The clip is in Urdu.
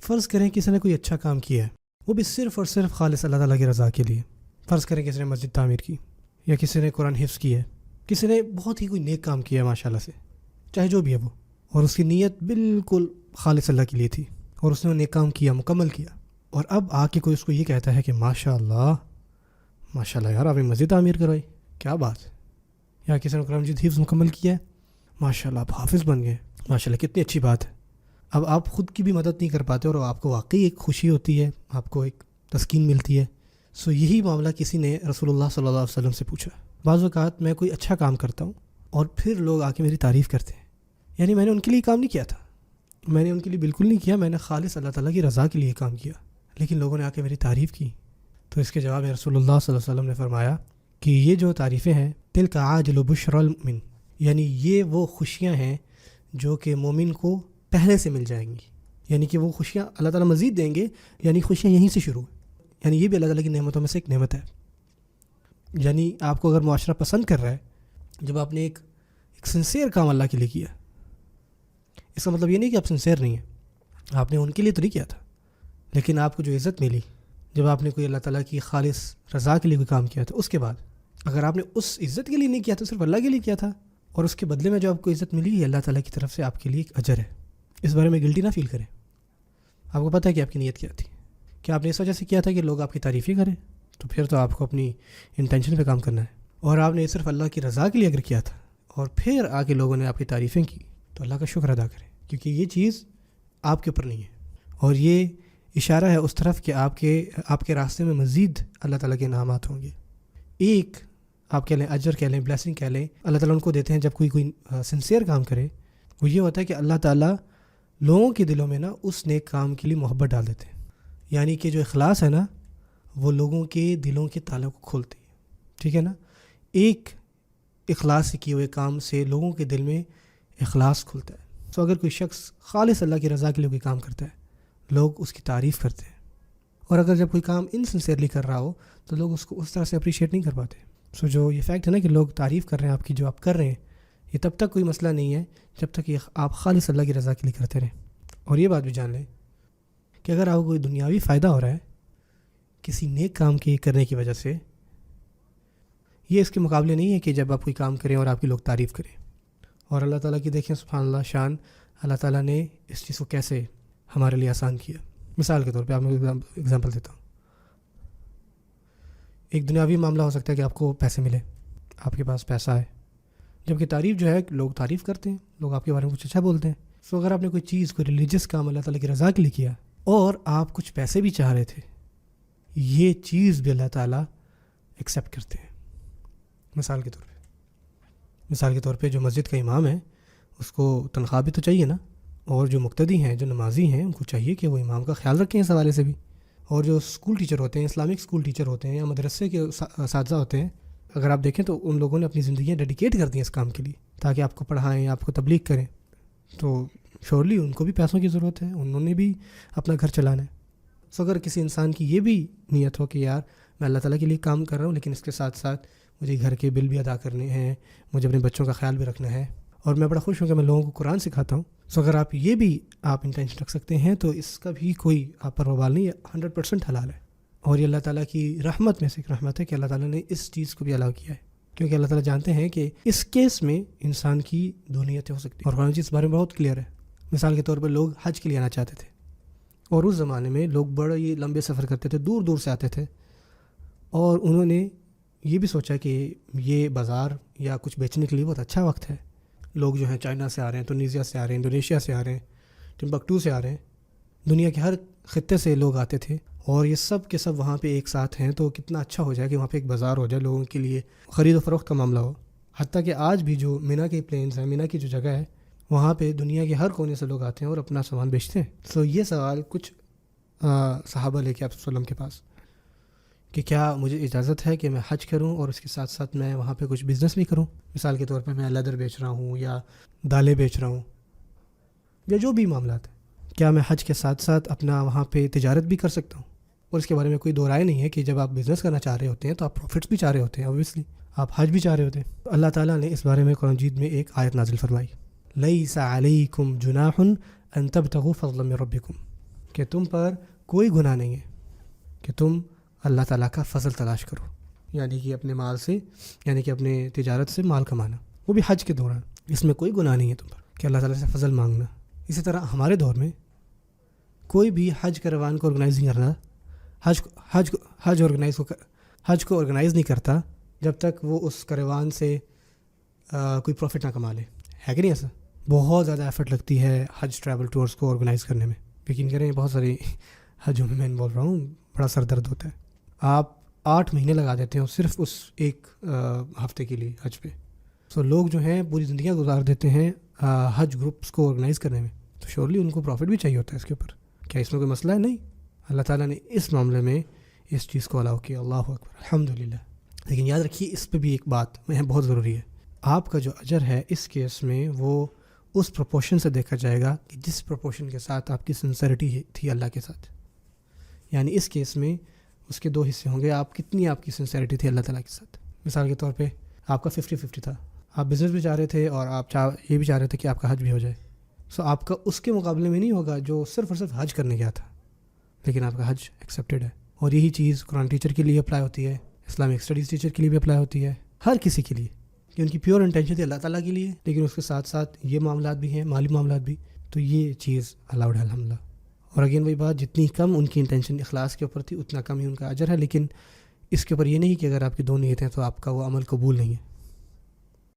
فرض کریں کسی نے کوئی اچھا کام کیا ہے، وہ بھی صرف اور صرف خالص اللہ تعالیٰ کی رضا کے لیے. فرض کریں کسی نے مسجد تعمیر کی، یا کسی نے قرآن حفظ کی ہے، کسی نے بہت ہی کوئی نیک کام کیا ہے ماشاء اللہ سے، چاہے جو بھی ہے وہ، اور اس کی نیت بالکل خالص اللہ کے لیے تھی، اور اس نے وہ نیک کام کیا، مکمل کیا. اور اب آ کے کوئی اس کو یہ کہتا ہے کہ ماشاء اللہ یار آپ نے مسجد تعمیر کروائی، کیا بات ہے. یا کسی نے قرآن مجید حفظ مکمل کیا ہے، ماشاء اللہ آپ حافظ بن گئے، ماشاء اللہ کتنی اچھی بات ہے. اب آپ خود کی بھی مدد نہیں کر پاتے اور آپ کو واقعی ایک خوشی ہوتی ہے، آپ کو ایک تسکین ملتی ہے. یہی معاملہ کسی نے رسول اللہ صلی اللہ علیہ وسلم سے پوچھا. بعض اوقات میں کوئی اچھا کام کرتا ہوں اور پھر لوگ آ کے میری تعریف کرتے ہیں، یعنی میں نے ان کے لیے کام نہیں کیا تھا، میں نے ان کے لیے بالکل نہیں کیا، میں نے خالص اللہ تعالیٰ کی رضا کے لیے کام کیا، لیکن لوگوں نے آ کے میری تعریف کی. تو اس کے جواب میں رسول اللہ صلی اللہ علیہ وسلم نے فرمایا کہ یہ جو تعریفیں ہیں تلک عاجل بشری المؤمن، یعنی یہ وہ خوشیاں ہیں جو کہ مومن کو پہلے سے مل جائیں گی، یعنی کہ وہ خوشیاں اللہ تعالیٰ مزید دیں گے، یعنی خوشیاں یہیں سے شروع ہیں. یعنی یہ بھی اللہ تعالیٰ کی نعمتوں میں سے ایک نعمت ہے. یعنی آپ کو اگر معاشرہ پسند کر رہا ہے جب آپ نے ایک سنسیئر کام اللہ کے لیے کیا، اس کا مطلب یہ نہیں کہ آپ سنسیئر نہیں ہیں، آپ نے ان کے لیے تو نہیں کیا تھا، لیکن آپ کو جو عزت ملی جب آپ نے کوئی اللہ تعالیٰ کی خالص رضا کے لیے کوئی کام کیا تھا، اس کے بعد اگر آپ نے اس عزت کے لیے نہیں کیا تھا، صرف اللہ کے لیے کیا تھا، اور اس کے بدلے میں جو آپ کو عزت ملی یہ اللہ تعالیٰ کی طرف سے آپ کے لیے ایک اجر ہے. اس بارے میں گلٹی نہ فیل کریں. آپ کو پتہ ہے کہ آپ کی نیت کیا تھی، کہ آپ نے اس وجہ سے کیا تھا کہ لوگ آپ کی تعریف ہی کریں، تو پھر تو آپ کو اپنی انٹینشن پہ کام کرنا ہے. اور آپ نے صرف اللہ کی رضا کے لیے اگر کیا تھا اور پھر آ کے لوگوں نے آپ کی تعریفیں کی، تو اللہ کا شکر ادا کریں، کیونکہ یہ چیز آپ کے اوپر نہیں ہے. اور یہ اشارہ ہے اس طرف کہ آپ کے راستے میں مزید اللہ تعالیٰ کے انعامات ہوں گے. ایک آپ کہہ لیں اجر کہہ لیں بلیسنگ کہہ لیں اللہ تعالیٰ ان کو دیتے ہیں جب کوئی سنسیئر کام کرے. وہ یہ ہوتا ہے کہ اللہ تعالیٰ لوگوں کے دلوں میں نا اس نیک کام کے لیے محبت ڈال دیتے ہیں. یعنی کہ جو اخلاص ہے نا وہ لوگوں کے دلوں کے تالوں کو کھولتی ہے. ٹھیک ہے نا، ایک اخلاص سے کیے ہوئے کام سے لوگوں کے دل میں اخلاص کھلتا ہے. تو اگر کوئی شخص خالص اللہ کی رضا کے لیے کوئی کام کرتا ہے لوگ اس کی تعریف کرتے ہیں، اور اگر جب کوئی کام انسنسیئرلی کر رہا ہو تو لوگ اس کو اس طرح سے اپریشیٹ نہیں کر پاتے. جو یہ فیکٹ ہے نا کہ لوگ تعریف کر رہے ہیں آپ کی جو آپ کر رہے ہیں، یہ تب تک کوئی مسئلہ نہیں ہے جب تک کہ آپ خالص اللہ کی رضا کے لیے کرتے رہیں. اور یہ بات بھی جان لیں کہ اگر آپ کو کوئی دنیاوی فائدہ ہو رہا ہے کسی نیک کام کے کرنے کی وجہ سے، یہ اس کے مقابلے نہیں ہے کہ جب آپ کوئی کام کریں اور آپ کی لوگ تعریف کریں. اور اللہ تعالیٰ کی دیکھیں سبحان اللہ شان، اللہ تعالیٰ نے اس چیز کو کیسے ہمارے لیے آسان کیا. مثال کے طور پہ آپ میں ایگزامپل دیتا ہوں. ایک دنیاوی معاملہ ہو سکتا ہے کہ آپ کو پیسے ملے، آپ کے پاس پیسہ ہے، جبکہ تعریف جو ہے لوگ تعریف کرتے ہیں، لوگ آپ کے بارے میں کچھ اچھا بولتے ہیں. اگر آپ نے کوئی چیز کوئی ریلیجس کام اللہ تعالیٰ کی رضا کے لیے کیا اور آپ کچھ پیسے بھی چاہ رہے تھے، یہ چیز بھی اللہ تعالیٰ ایکسیپٹ کرتے ہیں. مثال کے طور پہ جو مسجد کا امام ہے اس کو تنخواہ بھی تو چاہیے نا، اور جو مقتدی ہیں جو نمازی ہیں ان کو چاہیے کہ وہ امام کا خیال رکھیں اس حوالے سے بھی. اور جو اسکول ٹیچر ہوتے ہیں، اسلامک اسکول ٹیچر ہوتے ہیں یا مدرسے کے اساتذہ ہوتے ہیں، اگر آپ دیکھیں تو ان لوگوں نے اپنی زندگیاں ڈیڈیکیٹ کر دی ہیں اس کام کے لیے تاکہ آپ کو پڑھائیں، آپ کو تبلیغ کریں. تو شورلی ان کو بھی پیسوں کی ضرورت ہے، انہوں نے بھی اپنا گھر چلانا ہے. اگر کسی انسان کی یہ بھی نیت ہو کہ یار میں اللہ تعالیٰ کے لیے کام کر رہا ہوں لیکن اس کے ساتھ ساتھ مجھے گھر کے بل بھی ادا کرنے ہیں، مجھے اپنے بچوں کا خیال بھی رکھنا ہے، اور میں بڑا خوش ہوں کہ میں لوگوں کو قرآن سکھاتا ہوں، اگر آپ یہ بھی آپ انٹینشن رکھ سکتے ہیں تو اس کا بھی کوئی آپ پر وبال نہیں ہے، 100% حلال ہے. اور یہ اللہ تعالیٰ کی رحمت میں سے ایک رحمت ہے کہ اللہ تعالیٰ نے اس چیز کو بھی الاؤ کیا ہے، کیونکہ اللہ تعالیٰ جانتے ہیں کہ اس کیس میں انسان کی دو نیتیں ہو سکتی ہیں. اور قرآن اس بارے میں بہت کلیئر ہے. مثال کے طور پر لوگ حج کے لیے آنا چاہتے تھے، اور اس زمانے میں لوگ بڑے ہی لمبے سفر کرتے تھے، دور دور سے آتے تھے، اور انہوں نے یہ بھی سوچا کہ یہ بازار یا کچھ بیچنے کے لیے بہت اچھا وقت ہے. لوگ جو ہیں چائنا سے آ رہے ہیں، ٹونیزیا سے آ رہے ہیں، انڈونیشیا سے آ رہے ہیں، ٹمبکٹو سے آ رہے ہیں، دنیا کے ہر خطے سے لوگ آتے تھے، اور یہ سب کے سب وہاں پہ ایک ساتھ ہیں، تو کتنا اچھا ہو جائے کہ وہاں پہ ایک بازار ہو جائے لوگوں کے لیے، خرید و فروخت کا معاملہ ہو. حتیٰ کہ آج بھی جو مینا کے پلینز ہیں، مینا کی جو جگہ ہے، وہاں پہ دنیا کے ہر کونے سے لوگ آتے ہیں اور اپنا سامان بیچتے ہیں. یہ سوال کچھ صحابہ لے کے آپ صلی اللہ علیہ وسلم کے پاس کہ کیا مجھے اجازت ہے کہ میں حج کروں اور اس کے ساتھ ساتھ میں وہاں پہ کچھ بزنس بھی کروں. مثال کے طور پہ میں لیدر بیچ رہا ہوں یا دالیں بیچ رہا ہوں یا جو بھی معاملات ہیں، کیا میں حج کے ساتھ ساتھ اپنا وہاں پہ تجارت بھی کر سکتا ہوں؟ اور اس کے بارے میں کوئی دو رائے نہیں ہے کہ جب آپ بزنس کرنا چاہ رہے ہوتے ہیں تو آپ پروفٹس بھی چاہ رہے ہوتے ہیں، اوبویسلی آپ حج بھی چاہ رہے ہوتے ہیں. اللہ تعالیٰ نے اس بارے میں قرآن مجید میں ایک آیت نازل فرمائی، لیس علیکم جناح ان تبتغوا فضلا من ربکم. کہ تم پر کوئی گناہ نہیں ہے کہ تم اللہ تعالیٰ کا فضل تلاش کرو، یعنی کہ اپنے مال سے، یعنی کہ اپنے تجارت سے مال کمانا، وہ بھی حج کے دوران، اس میں کوئی گناہ نہیں ہے تم پر کہ اللہ تعالیٰ سے فضل مانگنا۔ اسی طرح ہمارے دور میں کوئی بھی حج کروان کو آرگنائز نہیں کرنا، حج کو آرگنائز نہیں کرتا جب تک وہ اس کروان سے کوئی پروفٹ نہ کما لے، ہے کہ نہیں ایسا؟ بہت زیادہ ایفرٹ لگتی ہے حج ٹریول ٹورس کو آرگنائز کرنے میں، یقین کریں بہت ساری حجوں میں انوالو رہا ہوں، بڑا سر درد ہوتا ہے۔ آپ 8 مہینے لگا دیتے ہیں صرف اس ایک ہفتے کے لیے حج پہ۔ سو لوگ جو ہیں پوری زندگیاں گزار دیتے ہیں حج گروپس کو آرگنائز کرنے میں، تو شیورلی ان کو پروفٹ بھی چاہیے ہوتا ہے اس کے اوپر۔ کیا اس میں کوئی مسئلہ ہے؟ نہیں، اللہ تعالیٰ نے اس معاملے میں اس چیز کو الاؤ کیا، اللہ اکبر، الحمدللہ۔ لیکن یاد رکھیے اس پہ بھی ایک بات بہت ضروری ہے، آپ کا جو اجر ہے اس کیس میں وہ اس پروپورشن سے دیکھا جائے گا کہ جس پروپورشن کے ساتھ آپ کی سنسیریٹی تھی اللہ کے ساتھ، یعنی اس کیس میں اس کے 2 حصے ہوں گے، آپ کتنی آپ کی سنسیریٹی تھی اللہ تعالیٰ کے ساتھ۔ مثال کے طور پہ آپ کا 50-50 تھا، آپ بزنس بھی چاہ رہے تھے اور آپ یہ بھی چاہ رہے تھے کہ آپ کا حج بھی ہو جائے، سو آپ کا اس کے مقابلے میں نہیں ہوگا جو صرف اور صرف حج کرنے گیا تھا لیکن آپ کا حج ایکسیپٹیڈ ہے۔ اور یہی چیز قرآن ٹیچر کے لیے اپلائی ہوتی ہے، اسلامک اسٹڈیز ٹیچر کے لیے بھی اپلائی ہوتی ہے، ہر کسی کے لیے، کہ ان کی پیور انٹینشن تھی اللہ تعالیٰ کے لیے، لیکن اس کے ساتھ ساتھ یہ معاملات بھی ہیں، مالی معاملات بھی، تو یہ چیز الاؤڈ ہے الحمدللہ۔ اور اگین وہی بات، جتنی کم ان کی انٹینشن اخلاص کے اوپر تھی اتنا کم ہی ان کا اجر ہے، لیکن اس کے اوپر یہ نہیں کہ اگر آپ کی 2 نیتیں ہیں تو آپ کا وہ عمل قبول نہیں ہے۔